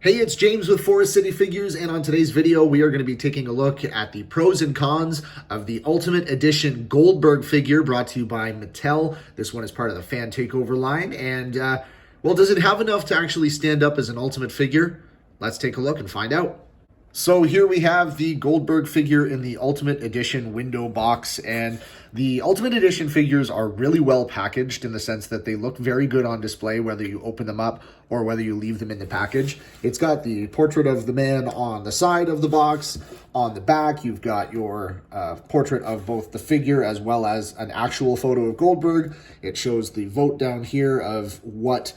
Hey, it's James with Forest City Figures, and on today's video, we are going to be taking a look at the pros and cons of the Ultimate Edition Goldberg figure brought to you by Mattel. This one is part of the Fan Takeover line, and, well, does it have enough to actually stand up as an Ultimate figure? Let's take a look and find out. So here we have the Goldberg figure in the Ultimate Edition window box, and the Ultimate Edition figures are really well packaged in the sense that they look very good on display, whether you open them up or whether you leave them in the package. It's got the portrait of the man on the side of the box. On the back, you've got your portrait of both the figure as well as an actual photo of Goldberg. It shows the vote down here of what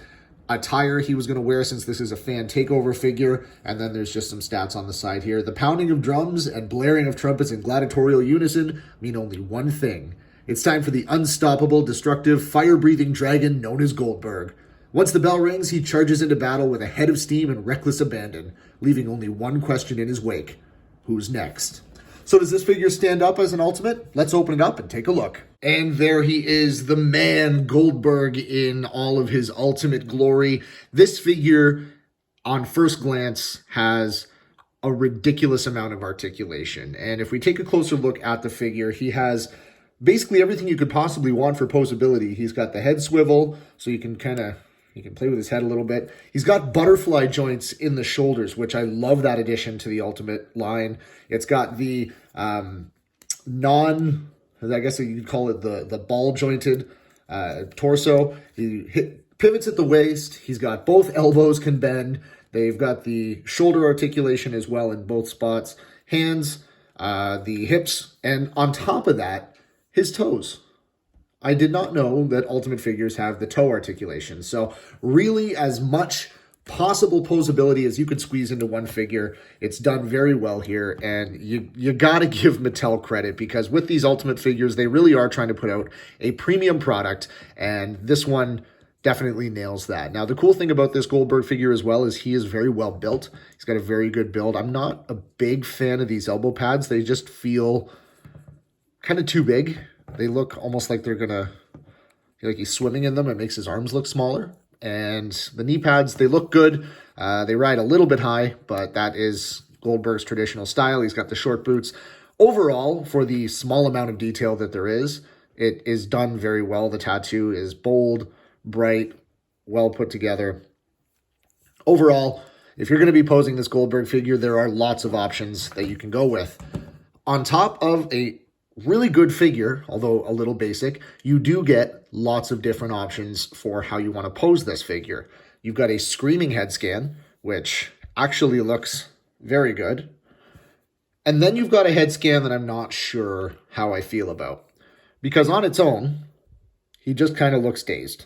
attire he was going to wear, since this is a fan takeover figure, and then there's just some stats on the side here. The pounding of drums and blaring of trumpets in gladiatorial unison mean only one thing. It's time for the unstoppable, destructive, fire-breathing dragon known as Goldberg. Once the bell rings, he charges into battle with a head of steam and reckless abandon, leaving only one question in his wake: who's next? So does this figure stand up as an Ultimate? Let's open it up and take a look. And there he is, the man Goldberg in all of his ultimate glory. This figure, on first glance, has a ridiculous amount of articulation. And if we take a closer look at the figure, he has basically everything you could possibly want for posability. He's got the head swivel, so you can play with his head a little bit. He's got butterfly joints in the shoulders, which I love that addition to the Ultimate line. It's got the I guess you'd call it the ball jointed torso. He pivots at the waist. He's got both elbows can bend. They've got the shoulder articulation as well in both spots. Hands, the hips, and on top of that, his toes. I did not know that Ultimate figures have the toe articulation. So really, as much possible posability as you could squeeze into one figure. It's done very well here, and you got to give Mattel credit, because with these Ultimate figures, they really are trying to put out a premium product, and this one definitely nails that. Now, the cool thing about this Goldberg figure as well is he is very well built. He's got a very good build. I'm not a big fan of these elbow pads. They just feel kind of too big. They look almost like they're gonna, like he's swimming in them. It makes his arms look smaller. And the knee pads, they look good. They ride a little bit high, but that is Goldberg's traditional style. He's got the short boots. Overall, for the small amount of detail that there is, it is done very well. The tattoo is bold, bright, well put together. Overall, if you're going to be posing this Goldberg figure, there are lots of options that you can go with. On top of a really good figure, although a little basic, you do get lots of different options for how you want to pose this figure. You've got a screaming head scan, which actually looks very good. And then you've got a head scan that I'm not sure how I feel about, because on its own, he just kind of looks dazed.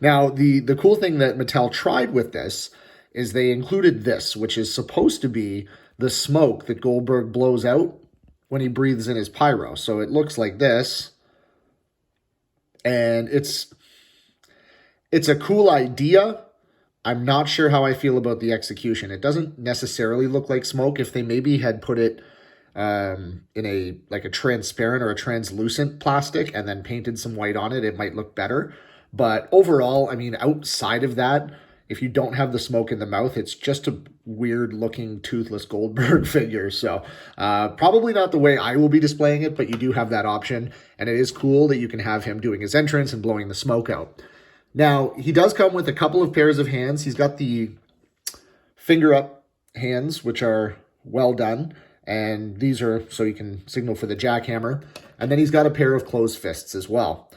Now, the cool thing that Mattel tried with this is they included this, which is supposed to be the smoke that Goldberg blows out when he breathes in his pyro. So it looks like this, and it's a cool idea. I'm not sure how I feel about the execution. It doesn't necessarily look like smoke. If they maybe had put it in a transparent or a translucent plastic and then painted some white on it, it might look better. But overall, I mean, outside of that, if you don't have the smoke in the mouth, it's just a weird-looking, toothless Goldberg figure. So probably not the way I will be displaying it, but you do have that option. And it is cool that you can have him doing his entrance and blowing the smoke out. Now, he does come with a couple of pairs of hands. He's got the finger-up hands, which are well done. And these are so you can signal for the jackhammer. And then he's got a pair of closed fists as well.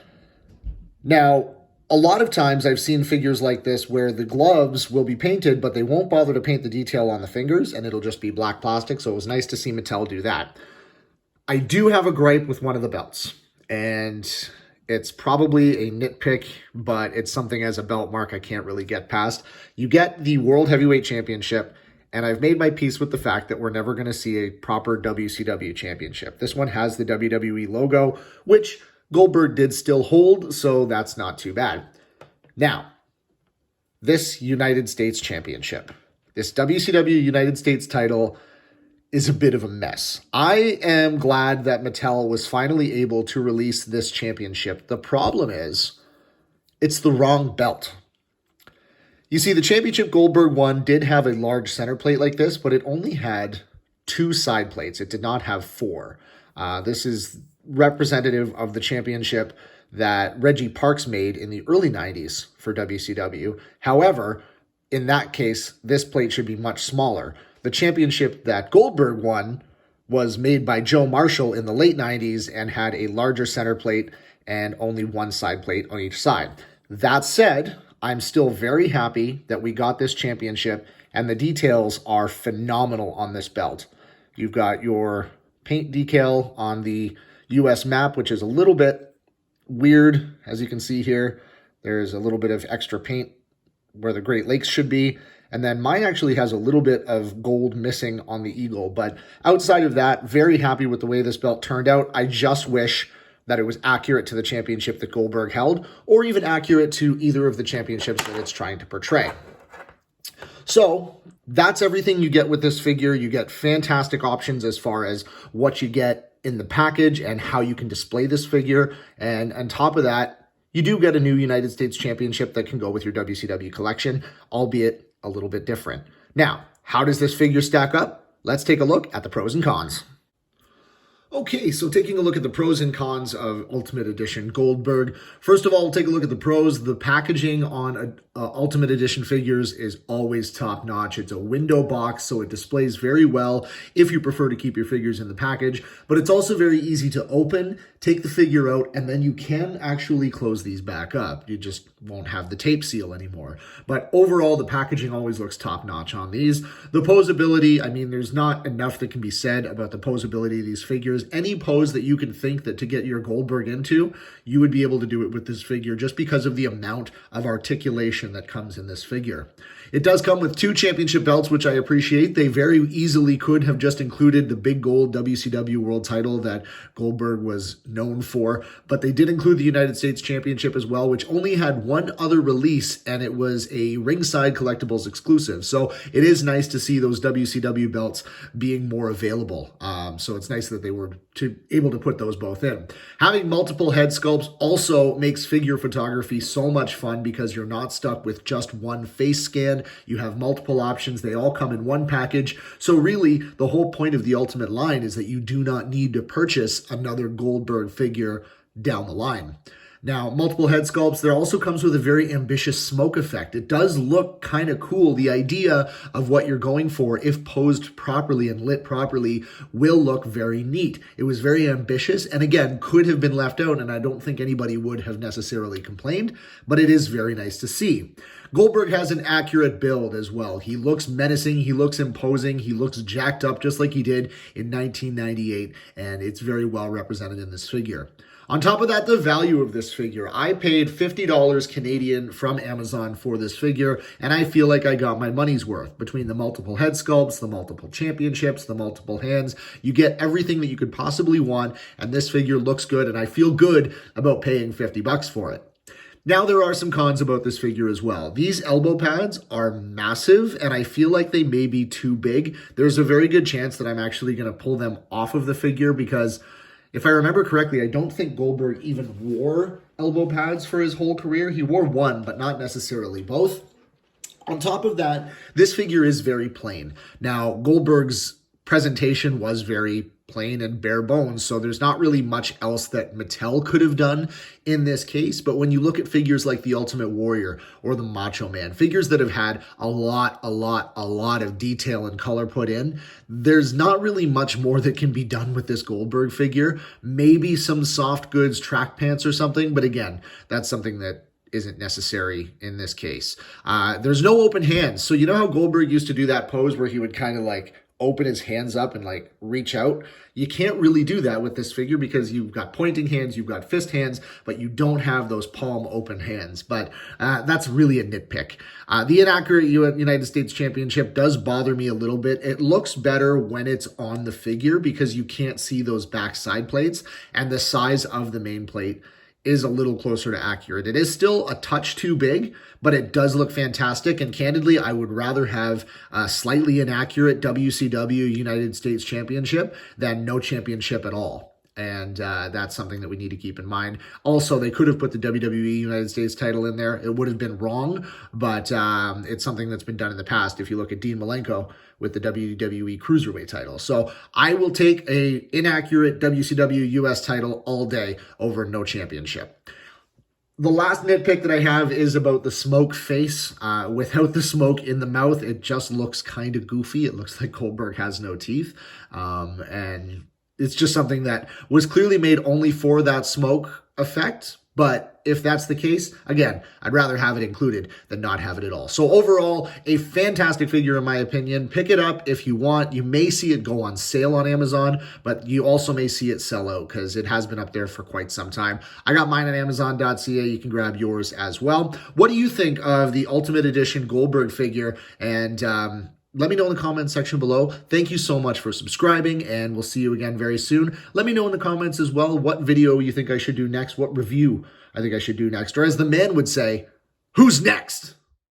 Now, a lot of times I've seen figures like this where the gloves will be painted, but they won't bother to paint the detail on the fingers, and it'll just be black plastic, so it was nice to see Mattel do that. I do have a gripe with one of the belts, and it's probably a nitpick, but it's something as a belt mark I can't really get past. You get the World Heavyweight Championship, and I've made my peace with the fact that we're never going to see a proper WCW Championship. This one has the WWE logo, which Goldberg did still hold, so that's not too bad. Now, this United States Championship, this WCW United States title is a bit of a mess. I am glad that Mattel was finally able to release this championship. The problem is, it's the wrong belt. You see, the championship Goldberg won did have a large center plate like this, but it only had 2 side plates. It did not have 4. This is representative of the championship that Reggie Parks made in the early 90s for WCW. However, in that case, this plate should be much smaller. The championship that Goldberg won was made by Joe Marshall in the late 90s and had a larger center plate and only 1 side plate on each side. That said, I'm still very happy that we got this championship, and the details are phenomenal on this belt. You've got your paint decal on the US map, which is a little bit weird. As you can see here, there's a little bit of extra paint where the Great Lakes should be. And then mine actually has a little bit of gold missing on the eagle. But outside of that, very happy with the way this belt turned out. I just wish that it was accurate to the championship that Goldberg held, or even accurate to either of the championships that it's trying to portray. So that's everything you get with this figure. You get fantastic options as far as what you get in the package and how you can display this figure. And on top of that, you do get a new United States Championship that can go with your WCW collection, albeit a little bit different. Now, how does this figure stack up? Let's take a look at the pros and cons. Okay, so taking a look at the pros and cons of Ultimate Edition Goldberg. First of all, we'll take a look at the pros. The packaging on Ultimate Edition figures is always top-notch. It's a window box, so it displays very well if you prefer to keep your figures in the package. But it's also very easy to open, take the figure out, and then you can actually close these back up. You just won't have the tape seal anymore. But overall, the packaging always looks top-notch on these. The posability, I mean, there's not enough that can be said about the posability of these figures. Any pose that you can think that to get your Goldberg into, you would be able to do it with this figure just because of the amount of articulation that comes in this figure. It does come with 2 championship belts, which I appreciate. They very easily could have just included the big gold WCW world title that Goldberg was known for, but they did include the United States Championship as well, which only had 1 other release, and it was a Ringside Collectibles exclusive. So it is nice to see those WCW belts being more available. So it's nice that they were able to put those both in. Having multiple head sculpts also makes figure photography so much fun because you're not stuck with just one face scan. You have multiple options. They all come in one package. So really, the whole point of the Ultimate line is that you do not need to purchase another Goldberg figure down the line. Now, multiple head sculpts, there also comes with a very ambitious smoke effect. It does look kind of cool. The idea of what you're going for, if posed properly and lit properly, will look very neat. It was very ambitious, and again, could have been left out, and I don't think anybody would have necessarily complained, but it is very nice to see. Goldberg has an accurate build as well. He looks menacing, he looks imposing, he looks jacked up just like he did in 1998, and it's very well represented in this figure. On top of that, the value of this figure. I paid $50 Canadian from Amazon for this figure, and I feel like I got my money's worth. Between the multiple head sculpts, the multiple championships, the multiple hands, you get everything that you could possibly want, and this figure looks good, and I feel good about paying $50 for it. Now, there are some cons about this figure as well. These elbow pads are massive, and I feel like they may be too big. There's a very good chance that I'm actually going to pull them off of the figure because if I remember correctly, I don't think Goldberg even wore elbow pads for his whole career. He wore one, but not necessarily both. On top of that, this figure is very plain. Now, Goldberg's presentation was very plain and bare bones, so there's not really much else that Mattel could have done in this case. But when you look at figures like the Ultimate Warrior or the Macho Man, figures that have had a lot of detail and color put in, there's not really much more that can be done with this Goldberg figure. Maybe some soft goods, track pants or something, but again, that's something that isn't necessary in this case. There's no open hands. So you know how Goldberg used to do that pose where he would kind of like open his hands up and like reach out? You can't really do that with this figure because you've got pointing hands, you've got fist hands, but you don't have those palm open hands. But that's really a nitpick. The inaccurate United States Championship does bother me a little bit. It looks better when it's on the figure because you can't see those back side plates, and the size of the main plate is a little closer to accurate. It is still a touch too big, but it does look fantastic. And candidly, I would rather have a slightly inaccurate WCW United States Championship than no championship at all. And that's something that we need to keep in mind. Also, they could have put the WWE United States title in there. It would have been wrong, but it's something that's been done in the past. If you look at Dean Malenko with the WWE Cruiserweight title. So I will take a inaccurate WCW US title all day over no championship. The last nitpick that I have is about the smoke face. Without the smoke in the mouth, it just looks kind of goofy. It looks like Goldberg has no teeth. And it's just something that was clearly made only for that smoke effect. But if that's the case, again, I'd rather have it included than not have it at all. So overall, a fantastic figure in my opinion. Pick it up if you want. You may see it go on sale on Amazon, but you also may see it sell out because it has been up there for quite some time. I got mine on Amazon.ca. You can grab yours as well. What do you think of the Ultimate Edition Goldberg figure? And let me know in the comments section below. Thank you so much for subscribing, and we'll see you again very soon. Let me know in the comments as well what video you think I should do next, what review I think I should do next, or as the man would say, who's next?